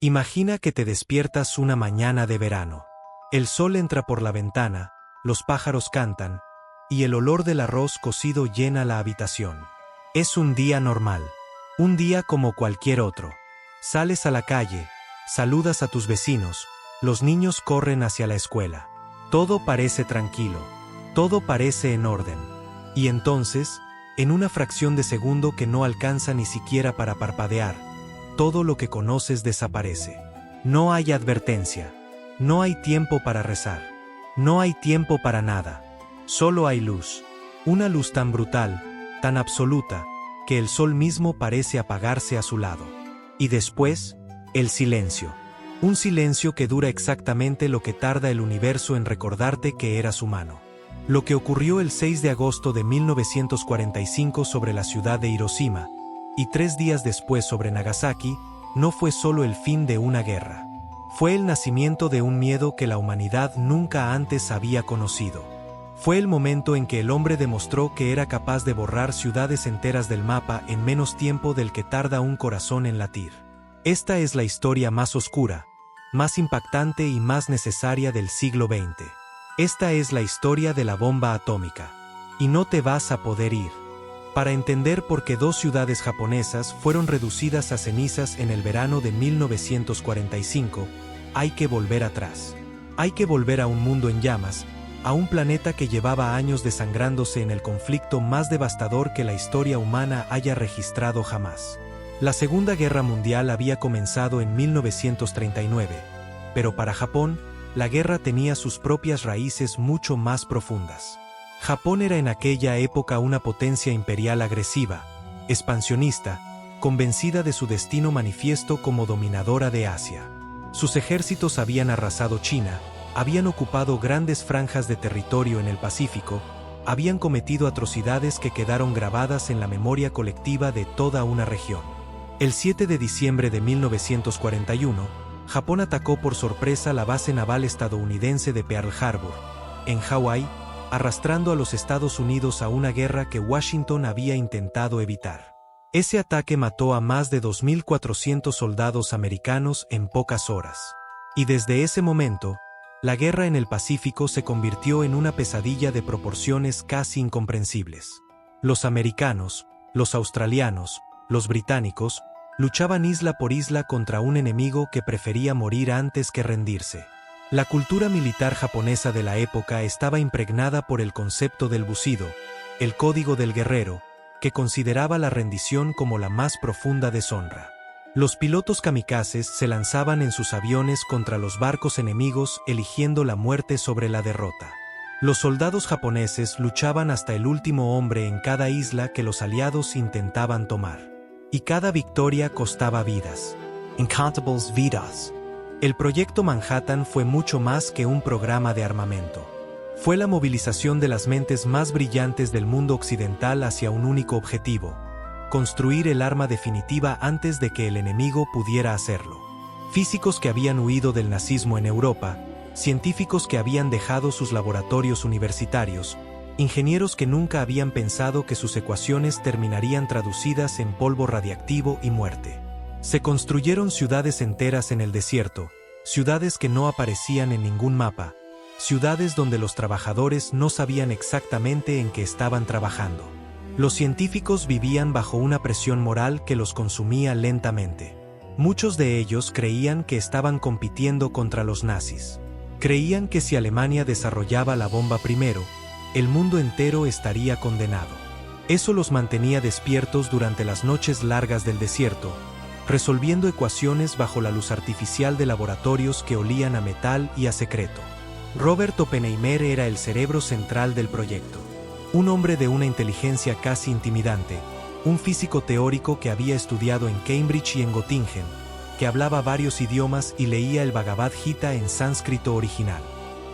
Imagina que te despiertas una mañana de verano. El sol entra por la ventana, los pájaros cantan, y el olor del arroz cocido llena la habitación. Es un día normal. Un día como cualquier otro. Sales a la calle, saludas a tus vecinos, los niños corren hacia la escuela. Todo parece tranquilo. Todo parece en orden. Y entonces, en una fracción de segundo que no alcanza ni siquiera para parpadear, todo lo que conoces desaparece. No hay advertencia. No hay tiempo para rezar. No hay tiempo para nada. Solo hay luz. Una luz tan brutal, tan absoluta, que el sol mismo parece apagarse a su lado. Y después, el silencio. Un silencio que dura exactamente lo que tarda el universo en recordarte que eras humano. Lo que ocurrió el 6 de agosto de 1945 sobre la ciudad de Hiroshima, y 3 días después sobre Nagasaki, no fue solo el fin de una guerra. Fue el nacimiento de un miedo que la humanidad nunca antes había conocido. Fue el momento en que el hombre demostró que era capaz de borrar ciudades enteras del mapa en menos tiempo del que tarda un corazón en latir. Esta es la historia más oscura, más impactante y más necesaria del siglo XX. Esta es la historia de la bomba atómica. Y no te vas a poder ir. Para entender por qué 2 ciudades japonesas fueron reducidas a cenizas en el verano de 1945, hay que volver atrás. Hay que volver a un mundo en llamas, a un planeta que llevaba años desangrándose en el conflicto más devastador que la historia humana haya registrado jamás. La Segunda Guerra Mundial había comenzado en 1939, pero para Japón, la guerra tenía sus propias raíces mucho más profundas. Japón era en aquella época una potencia imperial agresiva, expansionista, convencida de su destino manifiesto como dominadora de Asia. Sus ejércitos habían arrasado China, habían ocupado grandes franjas de territorio en el Pacífico, habían cometido atrocidades que quedaron grabadas en la memoria colectiva de toda una región. El 7 de diciembre de 1941, Japón atacó por sorpresa la base naval estadounidense de Pearl Harbor, en Hawái, arrastrando a los Estados Unidos a una guerra que Washington había intentado evitar. Ese ataque mató a más de 2.400 soldados americanos en pocas horas. Y desde ese momento, la guerra en el Pacífico se convirtió en una pesadilla de proporciones casi incomprensibles. Los americanos, los australianos, los británicos, luchaban isla por isla contra un enemigo que prefería morir antes que rendirse. La cultura militar japonesa de la época estaba impregnada por el concepto del busido, el código del guerrero, que consideraba la rendición como la más profunda deshonra. Los pilotos kamikazes se lanzaban en sus aviones contra los barcos enemigos eligiendo la muerte sobre la derrota. Los soldados japoneses luchaban hasta el último hombre en cada isla que los aliados intentaban tomar. Y cada victoria costaba vidas. Incontables vidas. El proyecto Manhattan fue mucho más que un programa de armamento. Fue la movilización de las mentes más brillantes del mundo occidental hacia un único objetivo: construir el arma definitiva antes de que el enemigo pudiera hacerlo. Físicos que habían huido del nazismo en Europa, científicos que habían dejado sus laboratorios universitarios, ingenieros que nunca habían pensado que sus ecuaciones terminarían traducidas en polvo radiactivo y muerte. Se construyeron ciudades enteras en el desierto, ciudades que no aparecían en ningún mapa, ciudades donde los trabajadores no sabían exactamente en qué estaban trabajando. Los científicos vivían bajo una presión moral que los consumía lentamente. Muchos de ellos creían que estaban compitiendo contra los nazis. Creían que si Alemania desarrollaba la bomba primero, el mundo entero estaría condenado. Eso los mantenía despiertos durante las noches largas del desierto, resolviendo ecuaciones bajo la luz artificial de laboratorios que olían a metal y a secreto. Robert Oppenheimer era el cerebro central del proyecto. Un hombre de una inteligencia casi intimidante, un físico teórico que había estudiado en Cambridge y en Göttingen, que hablaba varios idiomas y leía el Bhagavad Gita en sánscrito original.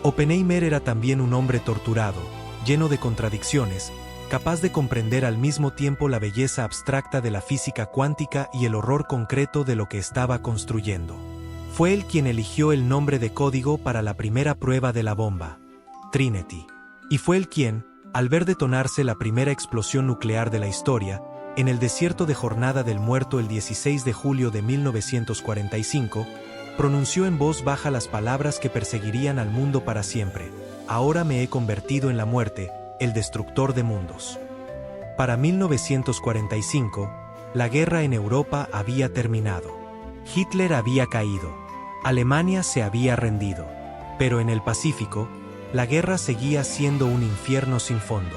Oppenheimer era también un hombre torturado, lleno de contradicciones, capaz de comprender al mismo tiempo la belleza abstracta de la física cuántica y el horror concreto de lo que estaba construyendo. Fue él quien eligió el nombre de código para la primera prueba de la bomba, Trinity. Y fue él quien, al ver detonarse la primera explosión nuclear de la historia, en el desierto de Jornada del Muerto el 16 de julio de 1945, pronunció en voz baja las palabras que perseguirían al mundo para siempre: ahora me he convertido en la muerte, el destructor de mundos. Para 1945, la guerra en Europa había terminado. Hitler había caído. Alemania se había rendido. Pero en el Pacífico, la guerra seguía siendo un infierno sin fondo.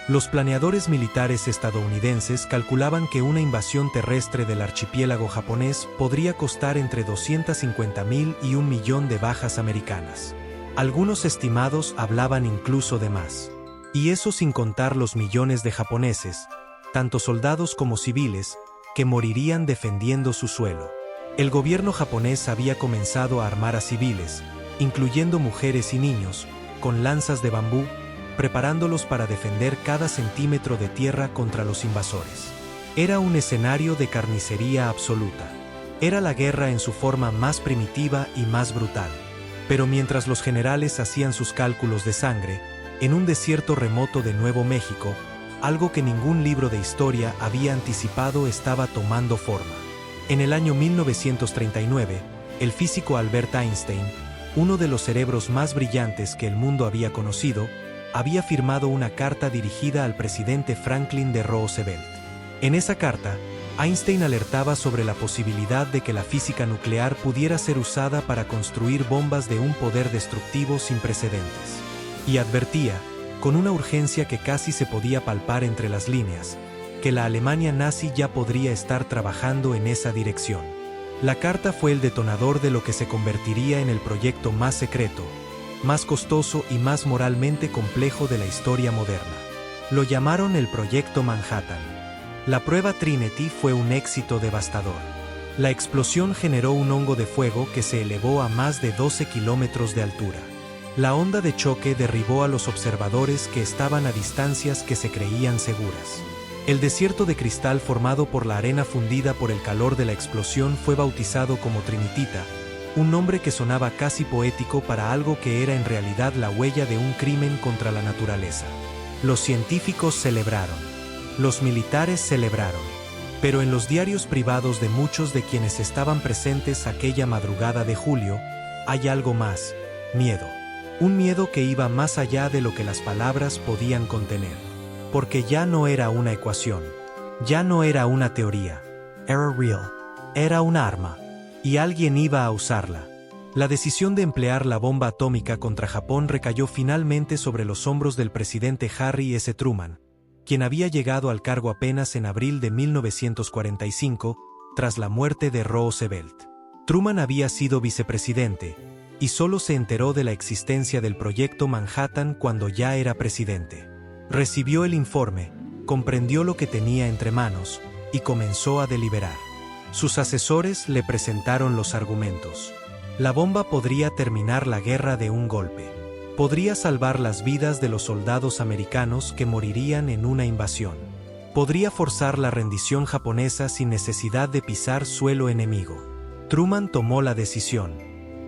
Los planeadores militares estadounidenses calculaban que una invasión terrestre del archipiélago japonés podría costar entre 250.000 y 1.000.000 de bajas americanas. Algunos estimados hablaban incluso de más. Y eso sin contar los millones de japoneses, tanto soldados como civiles, que morirían defendiendo su suelo. El gobierno japonés había comenzado a armar a civiles, incluyendo mujeres y niños, con lanzas de bambú, preparándolos para defender cada centímetro de tierra contra los invasores. Era un escenario de carnicería absoluta. Era la guerra en su forma más primitiva y más brutal. Pero mientras los generales hacían sus cálculos de sangre, en un desierto remoto de Nuevo México, algo que ningún libro de historia había anticipado estaba tomando forma. En el año 1939, el físico Albert Einstein, uno de los cerebros más brillantes que el mundo había conocido, había firmado una carta dirigida al presidente Franklin D. Roosevelt. En esa carta, Einstein alertaba sobre la posibilidad de que la física nuclear pudiera ser usada para construir bombas de un poder destructivo sin precedentes. Y advertía, con una urgencia que casi se podía palpar entre las líneas, que la Alemania nazi ya podría estar trabajando en esa dirección. La carta fue el detonador de lo que se convertiría en el proyecto más secreto, más costoso y más moralmente complejo de la historia moderna. Lo llamaron el Proyecto Manhattan. La prueba Trinity fue un éxito devastador. La explosión generó un hongo de fuego que se elevó a más de 12 kilómetros de altura. La onda de choque derribó a los observadores que estaban a distancias que se creían seguras. El desierto de cristal formado por la arena fundida por el calor de la explosión fue bautizado como Trinitita, un nombre que sonaba casi poético para algo que era en realidad la huella de un crimen contra la naturaleza. Los científicos celebraron. Los militares celebraron. Pero en los diarios privados de muchos de quienes estaban presentes aquella madrugada de julio, hay algo más: miedo. Un miedo que iba más allá de lo que las palabras podían contener. Porque ya no era una ecuación. Ya no era una teoría. Era real. Era un arma. Y alguien iba a usarla. La decisión de emplear la bomba atómica contra Japón recayó finalmente sobre los hombros del presidente Harry S. Truman, quien había llegado al cargo apenas en abril de 1945, tras la muerte de Roosevelt. Truman había sido vicepresidente, y solo se enteró de la existencia del Proyecto Manhattan cuando ya era presidente. Recibió el informe, comprendió lo que tenía entre manos, y comenzó a deliberar. Sus asesores le presentaron los argumentos. La bomba podría terminar la guerra de un golpe. Podría salvar las vidas de los soldados americanos que morirían en una invasión. Podría forzar la rendición japonesa sin necesidad de pisar suelo enemigo. Truman tomó la decisión,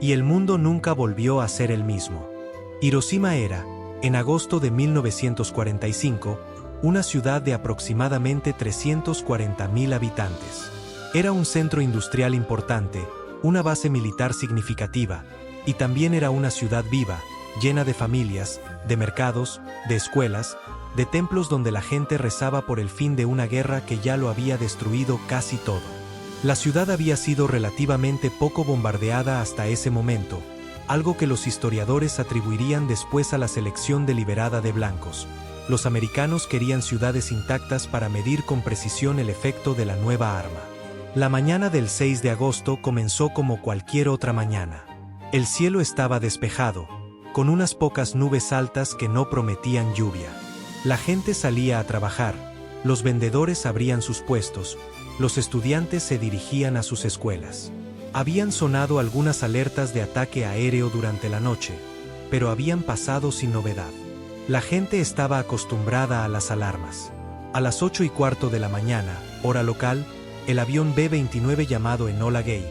y el mundo nunca volvió a ser el mismo. Hiroshima era, en agosto de 1945, una ciudad de aproximadamente 340.000 habitantes. Era un centro industrial importante, una base militar significativa, y también era una ciudad viva, llena de familias, de mercados, de escuelas, de templos donde la gente rezaba por el fin de una guerra que ya lo había destruido casi todo. La ciudad había sido relativamente poco bombardeada hasta ese momento, algo que los historiadores atribuirían después a la selección deliberada de blancos. Los americanos querían ciudades intactas para medir con precisión el efecto de la nueva arma. La mañana del 6 de agosto comenzó como cualquier otra mañana. El cielo estaba despejado, con unas pocas nubes altas que no prometían lluvia. La gente salía a trabajar, los vendedores abrían sus puestos, los estudiantes se dirigían a sus escuelas. Habían sonado algunas alertas de ataque aéreo durante la noche, pero habían pasado sin novedad. La gente estaba acostumbrada a las alarmas. A las 8:15 de la mañana, hora local, el avión B-29 llamado Enola Gay,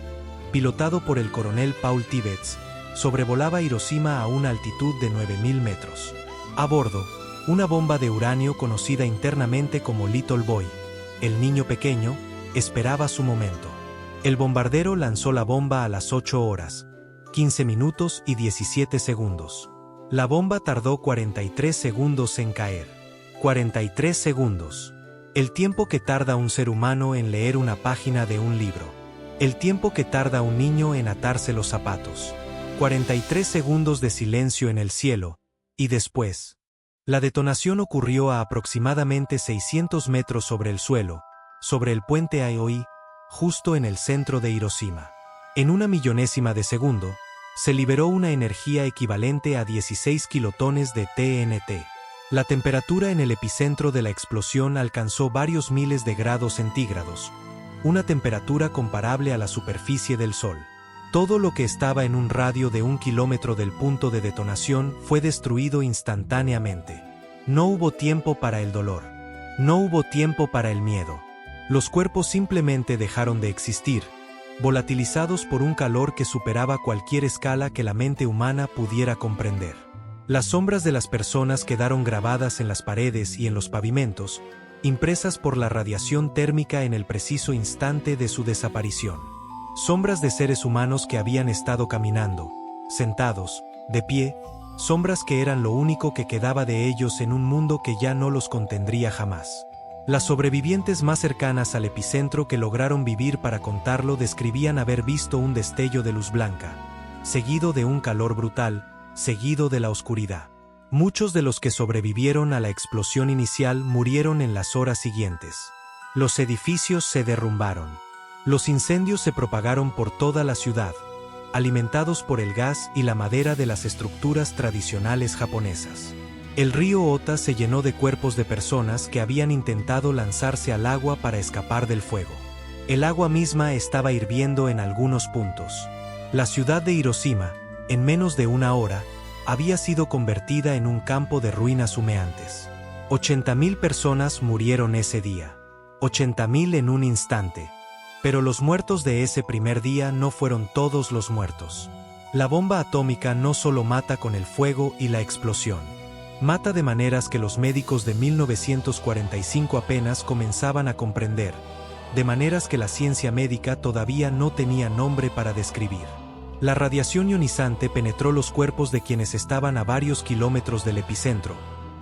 pilotado por el coronel Paul Tibbets, sobrevolaba Hiroshima a una altitud de 9.000 metros. A bordo, una bomba de uranio conocida internamente como Little Boy, el niño pequeño, esperaba su momento. El bombardero lanzó la bomba a las 8 horas, 15 minutos y 17 segundos. La bomba tardó 43 segundos en caer. 43 segundos. El tiempo que tarda un ser humano en leer una página de un libro. El tiempo que tarda un niño en atarse los zapatos. 43 segundos de silencio en el cielo, y después. La detonación ocurrió a aproximadamente 600 metros sobre el suelo, sobre el puente Aioi, justo en el centro de Hiroshima. En una millonésima de segundo, se liberó una energía equivalente a 16 kilotones de TNT. La temperatura en el epicentro de la explosión alcanzó varios miles de grados centígrados, una temperatura comparable a la superficie del Sol. Todo lo que estaba en un radio de 1 kilómetro del punto de detonación fue destruido instantáneamente. No hubo tiempo para el dolor. No hubo tiempo para el miedo. Los cuerpos simplemente dejaron de existir, volatilizados por un calor que superaba cualquier escala que la mente humana pudiera comprender. Las sombras de las personas quedaron grabadas en las paredes y en los pavimentos, impresas por la radiación térmica en el preciso instante de su desaparición. Sombras de seres humanos que habían estado caminando, sentados, de pie, sombras que eran lo único que quedaba de ellos en un mundo que ya no los contendría jamás. Las sobrevivientes más cercanas al epicentro que lograron vivir para contarlo describían haber visto un destello de luz blanca, seguido de un calor brutal, seguido de la oscuridad. Muchos de los que sobrevivieron a la explosión inicial murieron en las horas siguientes. Los edificios se derrumbaron. Los incendios se propagaron por toda la ciudad, alimentados por el gas y la madera de las estructuras tradicionales japonesas. El río Ota se llenó de cuerpos de personas que habían intentado lanzarse al agua para escapar del fuego. El agua misma estaba hirviendo en algunos puntos. La ciudad de Hiroshima, en menos de una hora, había sido convertida en un campo de ruinas humeantes. 80.000 personas murieron ese día. 80.000 en un instante. Pero los muertos de ese primer día no fueron todos los muertos. La bomba atómica no solo mata con el fuego y la explosión. Mata de maneras que los médicos de 1945 apenas comenzaban a comprender, de maneras que la ciencia médica todavía no tenía nombre para describir. La radiación ionizante penetró los cuerpos de quienes estaban a varios kilómetros del epicentro,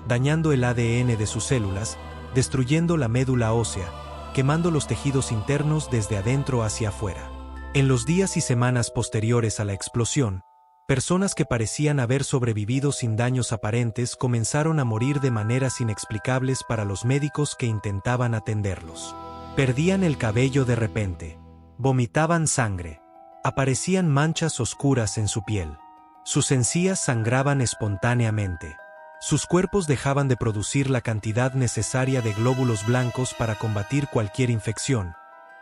dañando el ADN de sus células, destruyendo la médula ósea, quemando los tejidos internos desde adentro hacia afuera. En los días y semanas posteriores a la explosión, personas que parecían haber sobrevivido sin daños aparentes comenzaron a morir de maneras inexplicables para los médicos que intentaban atenderlos. Perdían el cabello de repente. Vomitaban sangre. Aparecían manchas oscuras en su piel. Sus encías sangraban espontáneamente. Sus cuerpos dejaban de producir la cantidad necesaria de glóbulos blancos para combatir cualquier infección,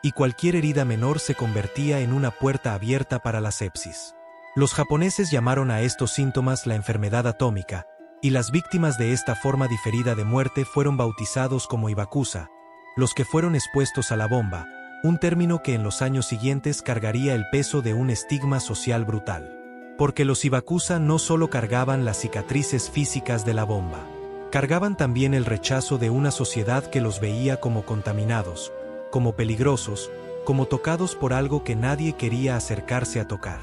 y cualquier herida menor se convertía en una puerta abierta para la sepsis. Los japoneses llamaron a estos síntomas la enfermedad atómica, y las víctimas de esta forma diferida de muerte fueron bautizados como ibakusa, los que fueron expuestos a la bomba, un término que en los años siguientes cargaría el peso de un estigma social brutal. Porque los ibakusa no solo cargaban las cicatrices físicas de la bomba, cargaban también el rechazo de una sociedad que los veía como contaminados, como peligrosos, como tocados por algo que nadie quería acercarse a tocar.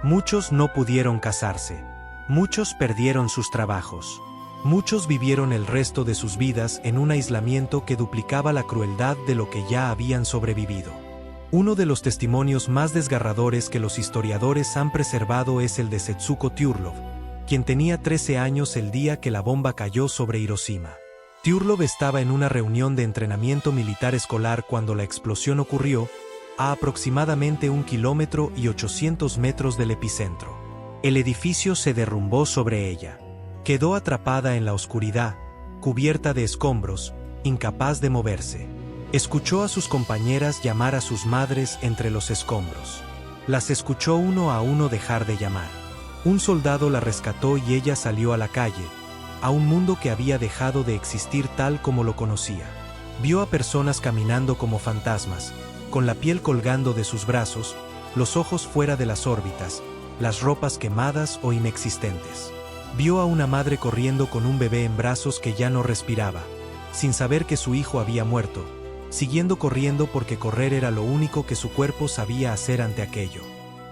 Muchos no pudieron casarse. Muchos perdieron sus trabajos. Muchos vivieron el resto de sus vidas en un aislamiento que duplicaba la crueldad de lo que ya habían sobrevivido. Uno de los testimonios más desgarradores que los historiadores han preservado es el de Setsuko Turlov, quien tenía 13 años el día que la bomba cayó sobre Hiroshima. Turlov estaba en una reunión de entrenamiento militar escolar cuando la explosión ocurrió, a aproximadamente 1 kilómetro y 800 metros del epicentro. El edificio se derrumbó sobre ella. Quedó atrapada en la oscuridad, cubierta de escombros, incapaz de moverse. Escuchó a sus compañeras llamar a sus madres entre los escombros. Las escuchó uno a uno dejar de llamar. Un soldado la rescató y ella salió a la calle, a un mundo que había dejado de existir tal como lo conocía. Vio a personas caminando como fantasmas, con la piel colgando de sus brazos, los ojos fuera de las órbitas, las ropas quemadas o inexistentes. Vio a una madre corriendo con un bebé en brazos que ya no respiraba, sin saber que su hijo había muerto, siguiendo corriendo porque correr era lo único que su cuerpo sabía hacer ante aquello.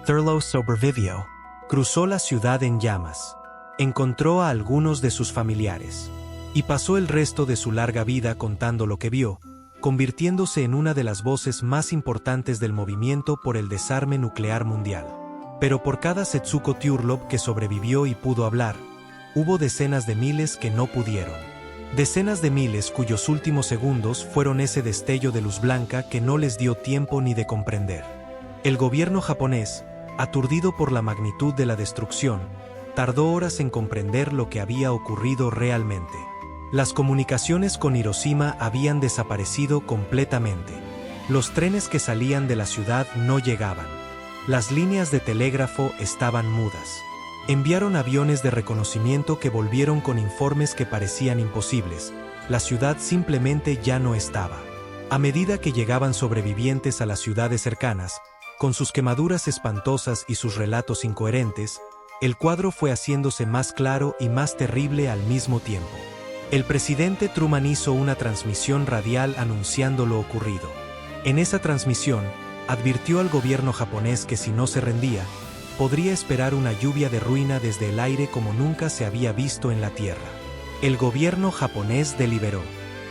Thurlow sobrevivió. Cruzó la ciudad en llamas. Encontró a algunos de sus familiares. Y pasó el resto de su larga vida contando lo que vio, convirtiéndose en una de las voces más importantes del movimiento por el desarme nuclear mundial. Pero por cada Setsuko Thurlow que sobrevivió y pudo hablar, hubo decenas de miles que no pudieron. Decenas de miles cuyos últimos segundos fueron ese destello de luz blanca que no les dio tiempo ni de comprender. El gobierno japonés, aturdido por la magnitud de la destrucción, tardó horas en comprender lo que había ocurrido realmente. Las comunicaciones con Hiroshima habían desaparecido completamente. Los trenes que salían de la ciudad no llegaban. Las líneas de telégrafo estaban mudas. Enviaron aviones de reconocimiento que volvieron con informes que parecían imposibles. La ciudad simplemente ya no estaba. A medida que llegaban sobrevivientes a las ciudades cercanas, con sus quemaduras espantosas y sus relatos incoherentes, el cuadro fue haciéndose más claro y más terrible al mismo tiempo. El presidente Truman hizo una transmisión radial anunciando lo ocurrido. En esa transmisión, advirtió al gobierno japonés que si no se rendía, podría esperar una lluvia de ruina desde el aire como nunca se había visto en la tierra. El gobierno japonés deliberó.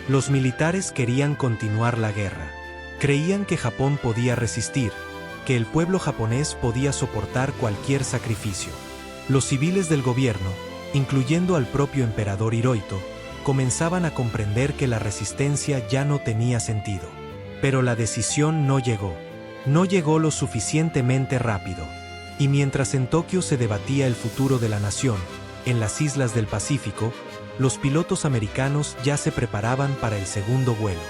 Los militares querían continuar la guerra. Creían que Japón podía resistir, que el pueblo japonés podía soportar cualquier sacrificio. Los civiles del gobierno, incluyendo al propio emperador Hirohito, comenzaban a comprender que la resistencia ya no tenía sentido. Pero la decisión no llegó. No llegó lo suficientemente rápido. Y mientras en Tokio se debatía el futuro de la nación, en las islas del Pacífico, los pilotos americanos ya se preparaban para el segundo vuelo.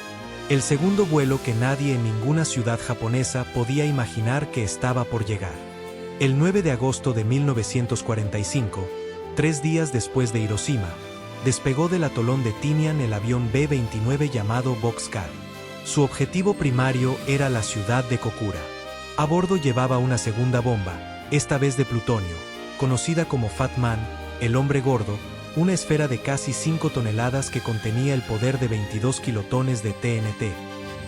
El segundo vuelo que nadie en ninguna ciudad japonesa podía imaginar que estaba por llegar. El 9 de agosto de 1945, 3 días después de Hiroshima, despegó del atolón de Tinian el avión B-29 llamado Boxcar. Su objetivo primario era la ciudad de Kokura. A bordo llevaba una segunda bomba, esta vez de plutonio, conocida como Fat Man, el hombre gordo, una esfera de casi 5 toneladas que contenía el poder de 22 kilotones de TNT,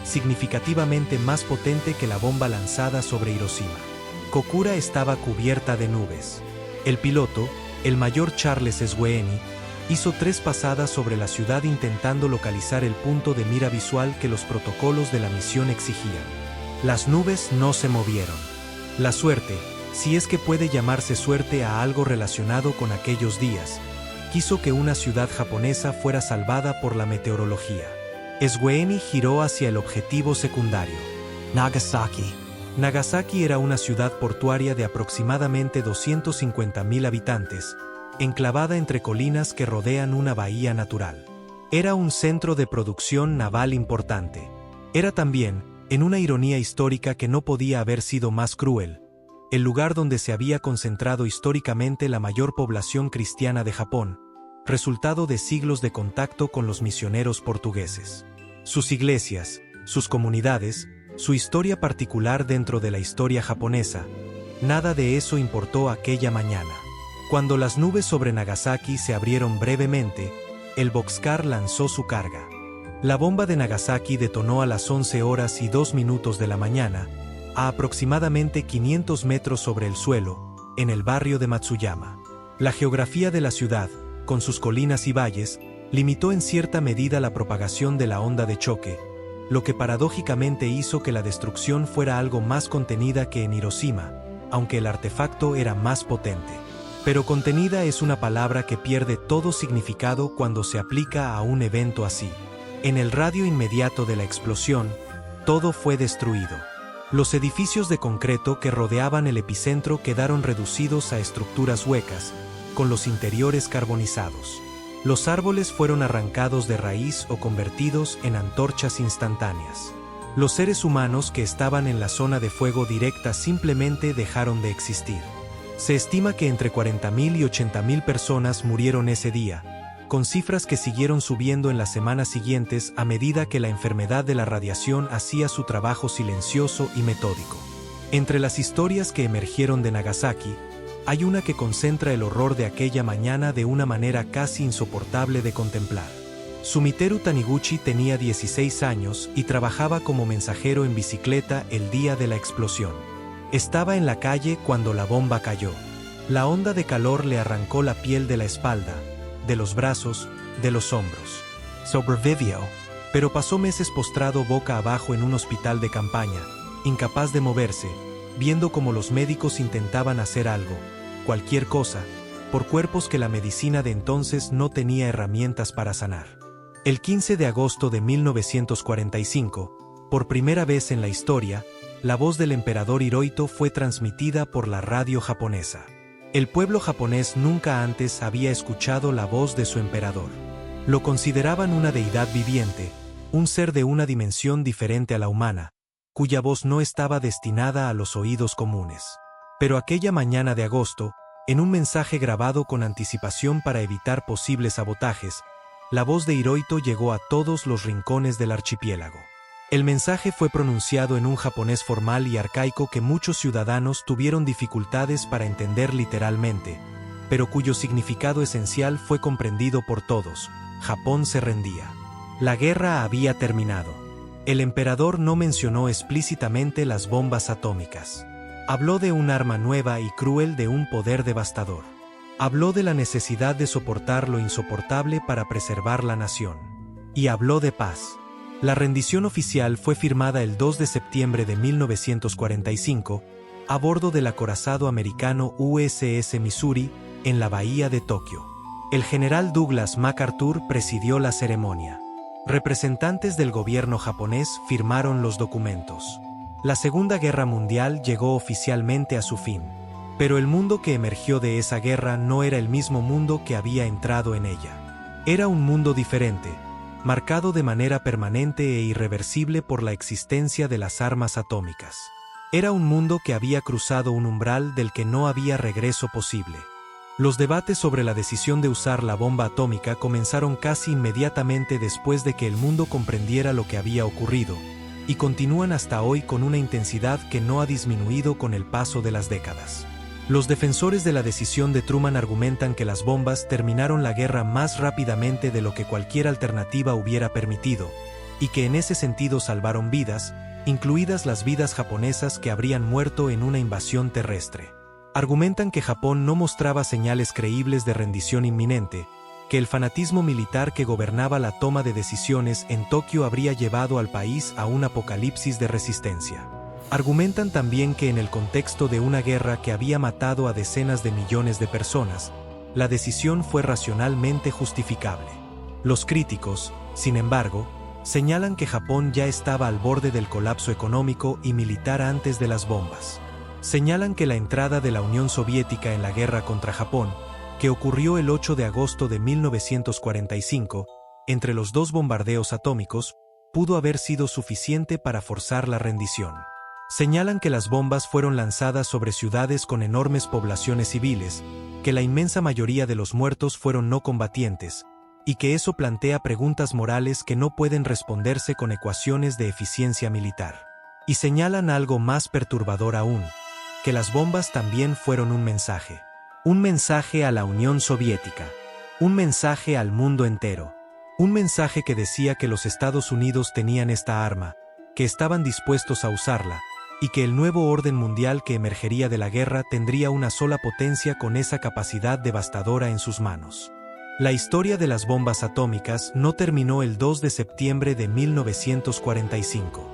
significativamente más potente que la bomba lanzada sobre Hiroshima. Kokura estaba cubierta de nubes. El piloto, el mayor Charles Sweeney, hizo 3 pasadas sobre la ciudad intentando localizar el punto de mira visual que los protocolos de la misión exigían. Las nubes no se movieron. La suerte, si es que puede llamarse suerte a algo relacionado con aquellos días, quiso que una ciudad japonesa fuera salvada por la meteorología. Sweeney giró hacia el objetivo secundario. Nagasaki. Nagasaki era una ciudad portuaria de aproximadamente 250.000 habitantes, enclavada entre colinas que rodean una bahía natural. Era un centro de producción naval importante. Era también, en una ironía histórica que no podía haber sido más cruel, el lugar donde se había concentrado históricamente la mayor población cristiana de Japón, resultado de siglos de contacto con los misioneros portugueses. Sus iglesias, sus comunidades, su historia particular dentro de la historia japonesa, nada de eso importó aquella mañana. Cuando las nubes sobre Nagasaki se abrieron brevemente, el Boxcar lanzó su carga. La bomba de Nagasaki detonó a las 11:02 de la mañana, a aproximadamente 500 metros sobre el suelo, en el barrio de Matsuyama. La geografía de la ciudad, con sus colinas y valles, limitó en cierta medida la propagación de la onda de choque, lo que paradójicamente hizo que la destrucción fuera algo más contenida que en Hiroshima, aunque el artefacto era más potente. Pero contenida es una palabra que pierde todo significado cuando se aplica a un evento así. En el radio inmediato de la explosión, todo fue destruido. Los edificios de concreto que rodeaban el epicentro quedaron reducidos a estructuras huecas, con los interiores carbonizados. Los árboles fueron arrancados de raíz o convertidos en antorchas instantáneas. Los seres humanos que estaban en la zona de fuego directa simplemente dejaron de existir. Se estima que entre 40.000 y 80.000 personas murieron ese día, con cifras que siguieron subiendo en las semanas siguientes a medida que la enfermedad de la radiación hacía su trabajo silencioso y metódico. Entre las historias que emergieron de Nagasaki, hay una que concentra el horror de aquella mañana de una manera casi insoportable de contemplar. Sumiteru Taniguchi tenía 16 años y trabajaba como mensajero en bicicleta el día de la explosión. Estaba en la calle cuando la bomba cayó. La onda de calor le arrancó la piel de la espalda, de los brazos, de los hombros. Sobrevivió, pero pasó meses postrado boca abajo en un hospital de campaña, incapaz de moverse, viendo cómo los médicos intentaban hacer algo, cualquier cosa, por cuerpos que la medicina de entonces no tenía herramientas para sanar. El 15 de agosto de 1945, por primera vez en la historia, la voz del emperador Hirohito fue transmitida por la radio japonesa. El pueblo japonés nunca antes había escuchado la voz de su emperador. Lo consideraban una deidad viviente, un ser de una dimensión diferente a la humana, cuya voz no estaba destinada a los oídos comunes. Pero aquella mañana de agosto, en un mensaje grabado con anticipación para evitar posibles sabotajes, la voz de Hirohito llegó a todos los rincones del archipiélago. El mensaje fue pronunciado en un japonés formal y arcaico que muchos ciudadanos tuvieron dificultades para entender literalmente, pero cuyo significado esencial fue comprendido por todos: Japón se rendía. La guerra había terminado. El emperador no mencionó explícitamente las bombas atómicas. Habló de un arma nueva y cruel, de un poder devastador. Habló de la necesidad de soportar lo insoportable para preservar la nación. Y habló de paz. La rendición oficial fue firmada el 2 de septiembre de 1945, a bordo del acorazado americano USS Missouri, en la bahía de Tokio. El general Douglas MacArthur presidió la ceremonia. Representantes del gobierno japonés firmaron los documentos. La Segunda Guerra Mundial llegó oficialmente a su fin. Pero el mundo que emergió de esa guerra no era el mismo mundo que había entrado en ella. Era un mundo diferente, marcado de manera permanente e irreversible por la existencia de las armas atómicas. Era un mundo que había cruzado un umbral del que no había regreso posible. Los debates sobre la decisión de usar la bomba atómica comenzaron casi inmediatamente después de que el mundo comprendiera lo que había ocurrido, y continúan hasta hoy con una intensidad que no ha disminuido con el paso de las décadas. Los defensores de la decisión de Truman argumentan que las bombas terminaron la guerra más rápidamente de lo que cualquier alternativa hubiera permitido, y que en ese sentido salvaron vidas, incluidas las vidas japonesas que habrían muerto en una invasión terrestre. Argumentan que Japón no mostraba señales creíbles de rendición inminente, que el fanatismo militar que gobernaba la toma de decisiones en Tokio habría llevado al país a un apocalipsis de resistencia. Argumentan también que en el contexto de una guerra que había matado a decenas de millones de personas, la decisión fue racionalmente justificable. Los críticos, sin embargo, señalan que Japón ya estaba al borde del colapso económico y militar antes de las bombas. Señalan que la entrada de la Unión Soviética en la guerra contra Japón, que ocurrió el 8 de agosto de 1945, entre los dos bombardeos atómicos, pudo haber sido suficiente para forzar la rendición. Señalan que las bombas fueron lanzadas sobre ciudades con enormes poblaciones civiles, que la inmensa mayoría de los muertos fueron no combatientes, y que eso plantea preguntas morales que no pueden responderse con ecuaciones de eficiencia militar. Y señalan algo más perturbador aún, que las bombas también fueron un mensaje. Un mensaje a la Unión Soviética. Un mensaje al mundo entero. Un mensaje que decía que los Estados Unidos tenían esta arma, que estaban dispuestos a usarla, y que el nuevo orden mundial que emergería de la guerra tendría una sola potencia con esa capacidad devastadora en sus manos. La historia de las bombas atómicas no terminó el 2 de septiembre de 1945.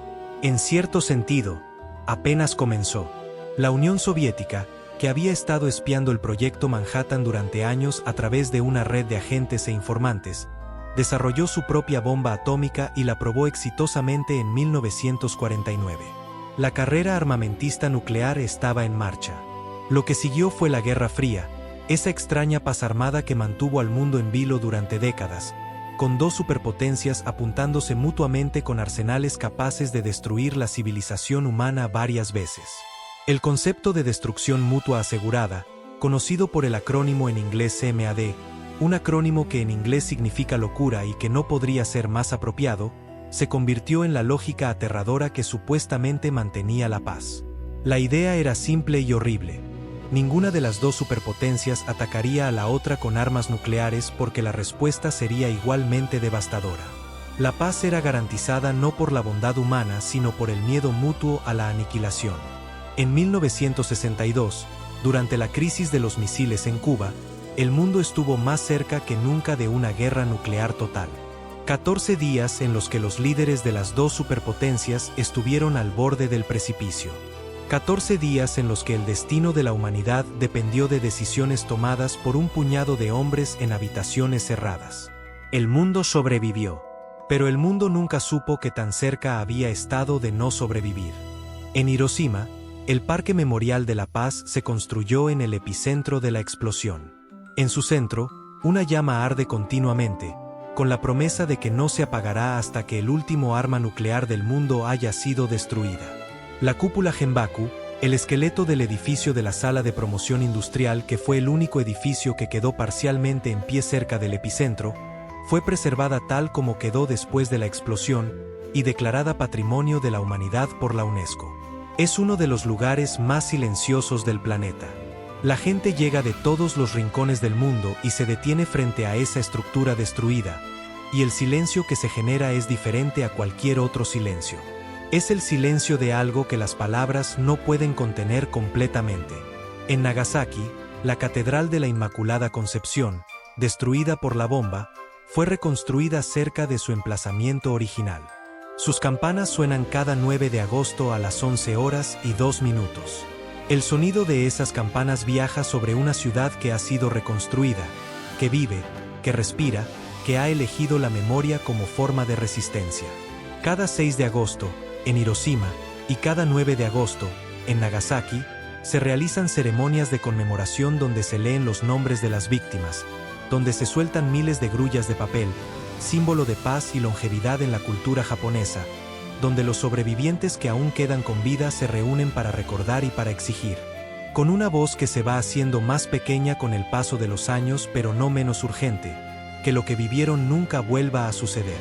En cierto sentido, apenas comenzó. La Unión Soviética, que había estado espiando el proyecto Manhattan durante años a través de una red de agentes e informantes, desarrolló su propia bomba atómica y la probó exitosamente en 1949. La carrera armamentista nuclear estaba en marcha. Lo que siguió fue la Guerra Fría, esa extraña paz armada que mantuvo al mundo en vilo durante décadas, con dos superpotencias apuntándose mutuamente con arsenales capaces de destruir la civilización humana varias veces. El concepto de destrucción mutua asegurada, conocido por el acrónimo en inglés MAD, un acrónimo que en inglés significa locura y que no podría ser más apropiado, se convirtió en la lógica aterradora que supuestamente mantenía la paz. La idea era simple y horrible. Ninguna de las dos superpotencias atacaría a la otra con armas nucleares porque la respuesta sería igualmente devastadora. La paz era garantizada no por la bondad humana sino por el miedo mutuo a la aniquilación. En 1962, durante la crisis de los misiles en Cuba, el mundo estuvo más cerca que nunca de una guerra nuclear total. 14 días en los que los líderes de las dos superpotencias estuvieron al borde del precipicio. 14 días en los que el destino de la humanidad dependió de decisiones tomadas por un puñado de hombres en habitaciones cerradas. El mundo sobrevivió, pero el mundo nunca supo que tan cerca había estado de no sobrevivir. En Hiroshima, el Parque Memorial de la Paz se construyó en el epicentro de la explosión. En su centro, una llama arde continuamente, con la promesa de que no se apagará hasta que el último arma nuclear del mundo haya sido destruida. La cúpula Genbaku, el esqueleto del edificio de la sala de promoción industrial que fue el único edificio que quedó parcialmente en pie cerca del epicentro, fue preservada tal como quedó después de la explosión y declarada Patrimonio de la Humanidad por la UNESCO. Es uno de los lugares más silenciosos del planeta. La gente llega de todos los rincones del mundo y se detiene frente a esa estructura destruida, y el silencio que se genera es diferente a cualquier otro silencio. Es el silencio de algo que las palabras no pueden contener completamente. En Nagasaki, la Catedral de la Inmaculada Concepción, destruida por la bomba, fue reconstruida cerca de su emplazamiento original. Sus campanas suenan cada 9 de agosto a las 11:02. El sonido de esas campanas viaja sobre una ciudad que ha sido reconstruida, que vive, que respira, que ha elegido la memoria como forma de resistencia. Cada 6 de agosto, en Hiroshima, y cada 9 de agosto, en Nagasaki, se realizan ceremonias de conmemoración donde se leen los nombres de las víctimas, donde se sueltan miles de grullas de papel, símbolo de paz y longevidad en la cultura japonesa, donde los sobrevivientes que aún quedan con vida se reúnen para recordar y para exigir, con una voz que se va haciendo más pequeña con el paso de los años pero no menos urgente, que lo que vivieron nunca vuelva a suceder.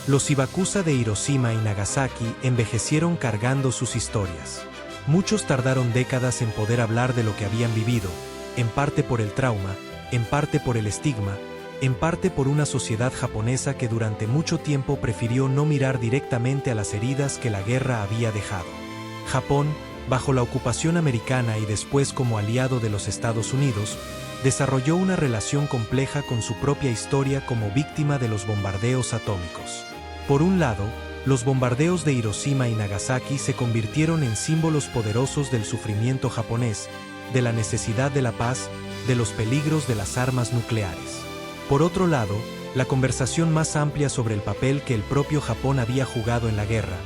Los Hibakusa de Hiroshima y Nagasaki envejecieron cargando sus historias. Muchos tardaron décadas en poder hablar de lo que habían vivido, en parte por el trauma, en parte por el estigma, en parte por una sociedad japonesa que durante mucho tiempo prefirió no mirar directamente a las heridas que la guerra había dejado. Japón, bajo la ocupación americana y después como aliado de los Estados Unidos, desarrolló una relación compleja con su propia historia como víctima de los bombardeos atómicos. Por un lado, los bombardeos de Hiroshima y Nagasaki se convirtieron en símbolos poderosos del sufrimiento japonés, de la necesidad de la paz, de los peligros de las armas nucleares. Por otro lado, la conversación más amplia sobre el papel que el propio Japón había jugado en la guerra,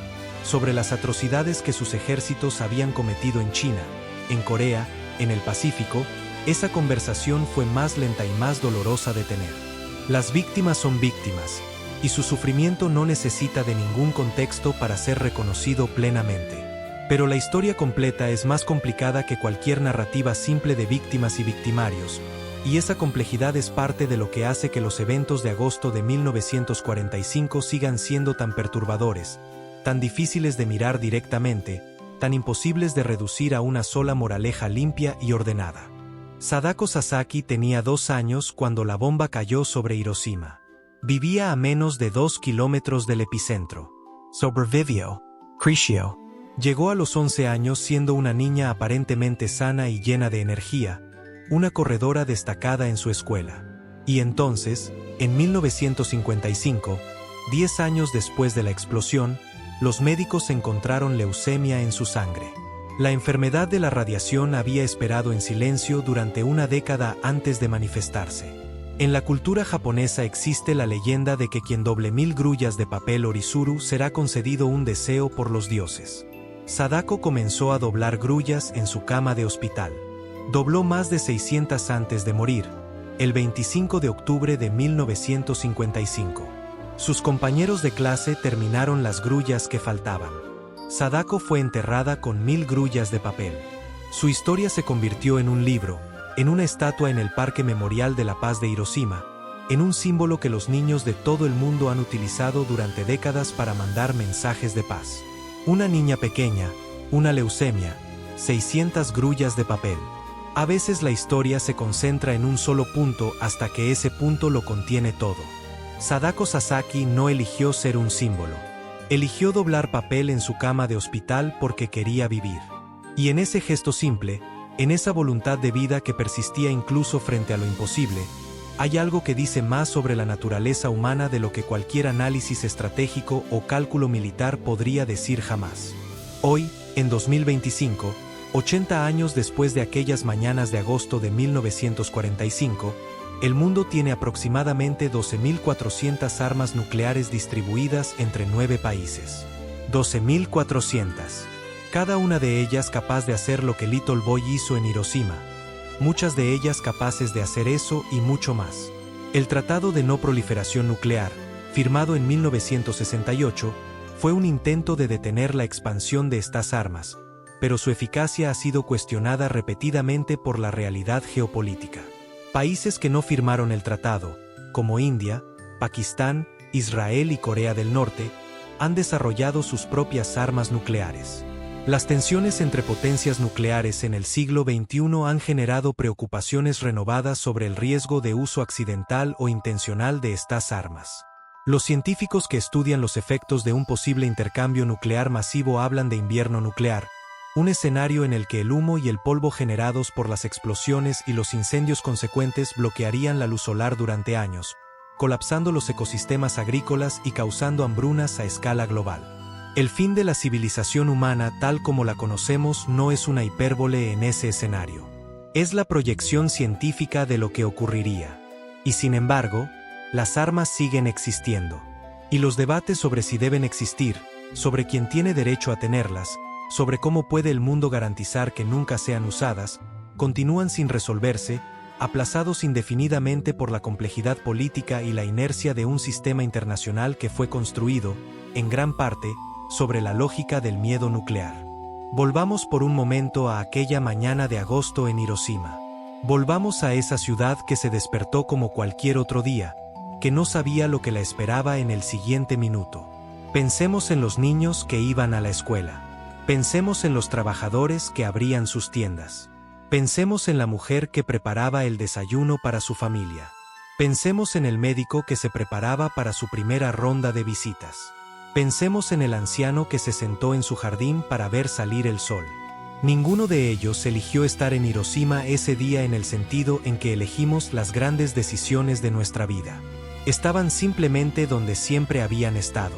sobre las atrocidades que sus ejércitos habían cometido en China, en Corea, en el Pacífico, esa conversación fue más lenta y más dolorosa de tener. Las víctimas son víctimas, y su sufrimiento no necesita de ningún contexto para ser reconocido plenamente. Pero la historia completa es más complicada que cualquier narrativa simple de víctimas y victimarios, y esa complejidad es parte de lo que hace que los eventos de agosto de 1945 sigan siendo tan perturbadores, tan difíciles de mirar directamente, tan imposibles de reducir a una sola moraleja limpia y ordenada. Sadako Sasaki tenía 2 años cuando la bomba cayó sobre Hiroshima. Vivía a menos de 2 kilómetros del epicentro. Sobrevivió. Creció. Llegó a los 11 años siendo una niña aparentemente sana y llena de energía, una corredora destacada en su escuela. Y entonces, en 1955, 10 años después de la explosión, los médicos encontraron leucemia en su sangre. La enfermedad de la radiación había esperado en silencio durante una década antes de manifestarse. En la cultura japonesa existe la leyenda de que quien doble 1000 grullas de papel orizuru será concedido un deseo por los dioses. Sadako comenzó a doblar grullas en su cama de hospital. Dobló más de 600 antes de morir, el 25 de octubre de 1955. Sus compañeros de clase terminaron las grullas que faltaban. Sadako fue enterrada con 1000 grullas de papel. Su historia se convirtió en un libro, en una estatua en el Parque Memorial de la Paz de Hiroshima, en un símbolo que los niños de todo el mundo han utilizado durante décadas para mandar mensajes de paz. Una niña pequeña, una leucemia, 600 grullas de papel. A veces la historia se concentra en un solo punto hasta que ese punto lo contiene todo. Sadako Sasaki no eligió ser un símbolo. Eligió doblar papel en su cama de hospital porque quería vivir. Y en ese gesto simple, en esa voluntad de vida que persistía incluso frente a lo imposible, hay algo que dice más sobre la naturaleza humana de lo que cualquier análisis estratégico o cálculo militar podría decir jamás. Hoy, en 2025, 80 años después de aquellas mañanas de agosto de 1945, el mundo tiene aproximadamente 12.400 armas nucleares distribuidas entre 9 países. 12.400. Cada una de ellas capaz de hacer lo que Little Boy hizo en Hiroshima. Muchas de ellas capaces de hacer eso y mucho más. El Tratado de No Proliferación Nuclear, firmado en 1968, fue un intento de detener la expansión de estas armas, pero su eficacia ha sido cuestionada repetidamente por la realidad geopolítica. Países que no firmaron el tratado, como India, Pakistán, Israel y Corea del Norte, han desarrollado sus propias armas nucleares. Las tensiones entre potencias nucleares en el siglo XXI han generado preocupaciones renovadas sobre el riesgo de uso accidental o intencional de estas armas. Los científicos que estudian los efectos de un posible intercambio nuclear masivo hablan de invierno nuclear, un escenario en el que el humo y el polvo generados por las explosiones y los incendios consecuentes bloquearían la luz solar durante años, colapsando los ecosistemas agrícolas y causando hambrunas a escala global. El fin de la civilización humana tal como la conocemos no es una hipérbole en ese escenario. Es la proyección científica de lo que ocurriría. Y sin embargo, las armas siguen existiendo. Y los debates sobre si deben existir, sobre quién tiene derecho a tenerlas, sobre cómo puede el mundo garantizar que nunca sean usadas, continúan sin resolverse, aplazados indefinidamente por la complejidad política y la inercia de un sistema internacional que fue construido, en gran parte, sobre la lógica del miedo nuclear. Volvamos por un momento a aquella mañana de agosto en Hiroshima. Volvamos a esa ciudad que se despertó como cualquier otro día, que no sabía lo que la esperaba en el siguiente minuto. Pensemos en los niños que iban a la escuela. Pensemos en los trabajadores que abrían sus tiendas. Pensemos en la mujer que preparaba el desayuno para su familia. Pensemos en el médico que se preparaba para su primera ronda de visitas. Pensemos en el anciano que se sentó en su jardín para ver salir el sol. Ninguno de ellos eligió estar en Hiroshima ese día en el sentido en que elegimos las grandes decisiones de nuestra vida. Estaban simplemente donde siempre habían estado,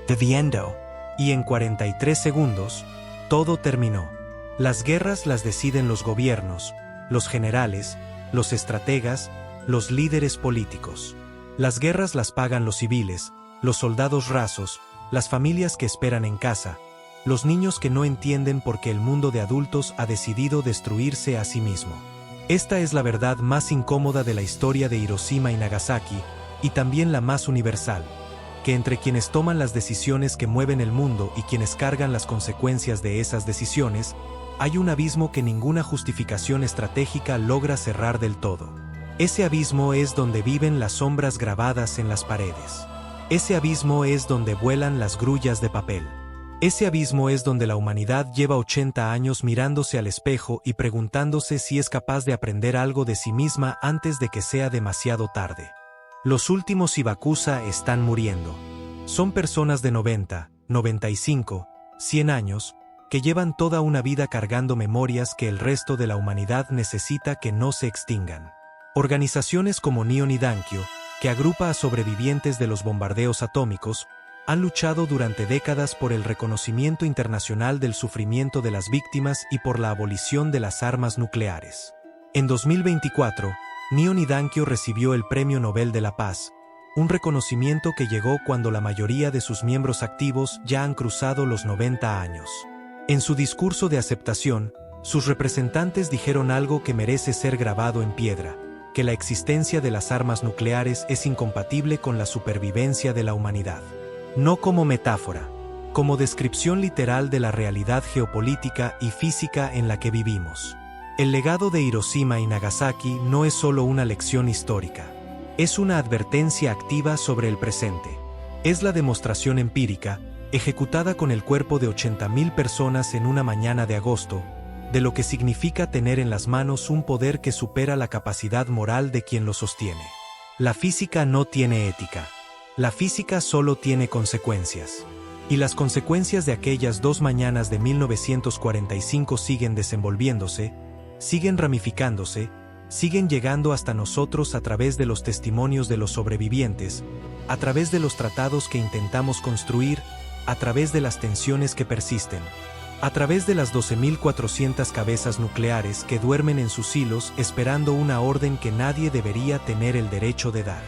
viviendo. Y en 43 segundos, todo terminó. Las guerras las deciden los gobiernos, los generales, los estrategas, los líderes políticos. Las guerras las pagan los civiles, los soldados rasos, las familias que esperan en casa, los niños que no entienden por qué el mundo de adultos ha decidido destruirse a sí mismo. Esta es la verdad más incómoda de la historia de Hiroshima y Nagasaki, y también la más universal, que entre quienes toman las decisiones que mueven el mundo y quienes cargan las consecuencias de esas decisiones, hay un abismo que ninguna justificación estratégica logra cerrar del todo. Ese abismo es donde viven las sombras grabadas en las paredes. Ese abismo es donde vuelan las grullas de papel. Ese abismo es donde la humanidad lleva 80 años mirándose al espejo y preguntándose si es capaz de aprender algo de sí misma antes de que sea demasiado tarde. Los últimos Hibakusa están muriendo. Son personas de 90, 95, 100 años, que llevan toda una vida cargando memorias que el resto de la humanidad necesita que no se extingan. Organizaciones como Nihon Nidankyo, que agrupa a sobrevivientes de los bombardeos atómicos, han luchado durante décadas por el reconocimiento internacional del sufrimiento de las víctimas y por la abolición de las armas nucleares. En 2024, Nihon Nidankyo recibió el Premio Nobel de la Paz, un reconocimiento que llegó cuando la mayoría de sus miembros activos ya han cruzado los 90 años. En su discurso de aceptación, sus representantes dijeron algo que merece ser grabado en piedra, que la existencia de las armas nucleares es incompatible con la supervivencia de la humanidad. No como metáfora, como descripción literal de la realidad geopolítica y física en la que vivimos. El legado de Hiroshima y Nagasaki no es solo una lección histórica. Es una advertencia activa sobre el presente. Es la demostración empírica, ejecutada con el cuerpo de 80.000 personas en una mañana de agosto, de lo que significa tener en las manos un poder que supera la capacidad moral de quien lo sostiene. La física no tiene ética. La física solo tiene consecuencias. Y las consecuencias de aquellas 2 mañanas de 1945 siguen desenvolviéndose, siguen ramificándose, siguen llegando hasta nosotros a través de los testimonios de los sobrevivientes, a través de los tratados que intentamos construir, a través de las tensiones que persisten, a través de las 12.400 cabezas nucleares que duermen en sus hilos esperando una orden que nadie debería tener el derecho de dar.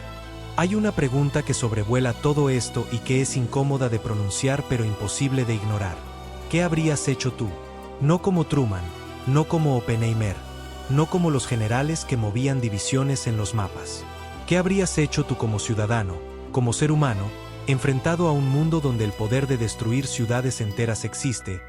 Hay una pregunta que sobrevuela todo esto y que es incómoda de pronunciar pero imposible de ignorar. ¿Qué habrías hecho tú? No como Truman, no como Oppenheimer, no como los generales que movían divisiones en los mapas. ¿Qué habrías hecho tú como ciudadano, como ser humano, enfrentado a un mundo donde el poder de destruir ciudades enteras existe,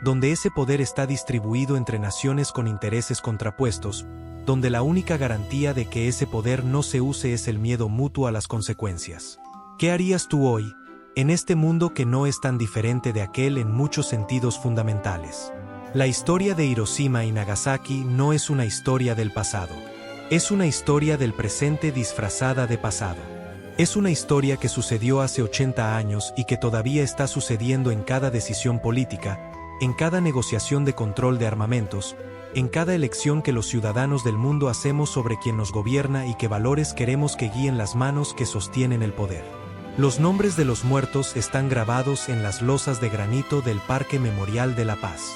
donde ese poder está distribuido entre naciones con intereses contrapuestos, donde la única garantía de que ese poder no se use es el miedo mutuo a las consecuencias? ¿Qué harías tú hoy, en este mundo que no es tan diferente de aquel en muchos sentidos fundamentales? La historia de Hiroshima y Nagasaki no es una historia del pasado. Es una historia del presente disfrazada de pasado. Es una historia que sucedió hace 80 años y que todavía está sucediendo en cada decisión política, en cada negociación de control de armamentos, en cada elección que los ciudadanos del mundo hacemos sobre quien nos gobierna y qué valores queremos que guíen las manos que sostienen el poder. Los nombres de los muertos están grabados en las losas de granito del Parque Memorial de la Paz.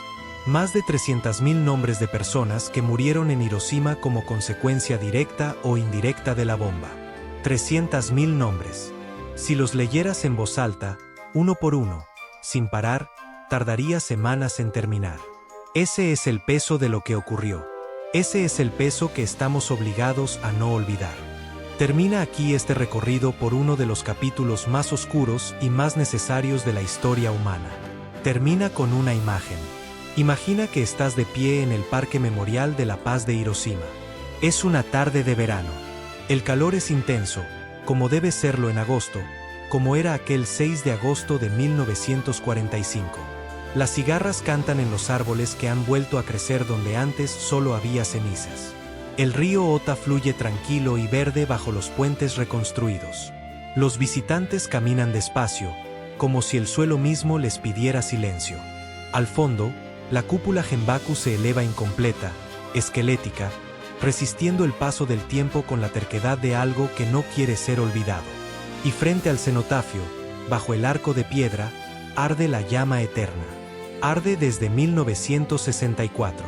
Más de 300.000 nombres de personas que murieron en Hiroshima como consecuencia directa o indirecta de la bomba. 300.000 nombres. Si los leyeras en voz alta, uno por uno, sin parar, tardaría semanas en terminar. Ese es el peso de lo que ocurrió. Ese es el peso que estamos obligados a no olvidar. Termina aquí este recorrido por uno de los capítulos más oscuros y más necesarios de la historia humana. Termina con una imagen. Imagina que estás de pie en el Parque Memorial de la Paz de Hiroshima. Es una tarde de verano. El calor es intenso, como debe serlo en agosto, como era aquel 6 de agosto de 1945. Las cigarras cantan en los árboles que han vuelto a crecer donde antes solo había cenizas. El río Ota fluye tranquilo y verde bajo los puentes reconstruidos. Los visitantes caminan despacio, como si el suelo mismo les pidiera silencio. Al fondo, la cúpula Genbaku se eleva incompleta, esquelética, resistiendo el paso del tiempo con la terquedad de algo que no quiere ser olvidado. Y frente al cenotafio, bajo el arco de piedra, arde la llama eterna. Arde desde 1964.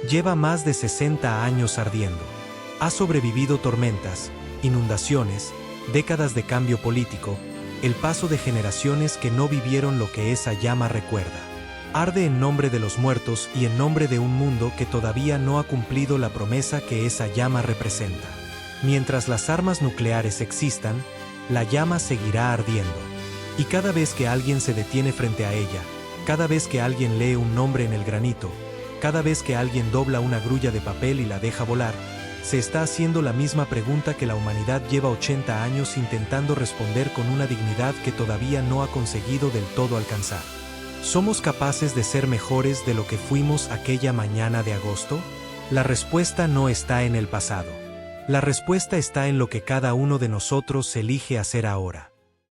Lleva más de 60 años ardiendo. Ha sobrevivido tormentas, inundaciones, décadas de cambio político, el paso de generaciones que no vivieron lo que esa llama recuerda. Arde en nombre de los muertos y en nombre de un mundo que todavía no ha cumplido la promesa que esa llama representa. Mientras las armas nucleares existan, la llama seguirá ardiendo. Y cada vez que alguien se detiene frente a ella, cada vez que alguien lee un nombre en el granito, cada vez que alguien dobla una grulla de papel y la deja volar, se está haciendo la misma pregunta que la humanidad lleva 80 años intentando responder con una dignidad que todavía no ha conseguido del todo alcanzar. ¿Somos capaces de ser mejores de lo que fuimos aquella mañana de agosto? La respuesta no está en el pasado. La respuesta está en lo que cada uno de nosotros elige hacer ahora.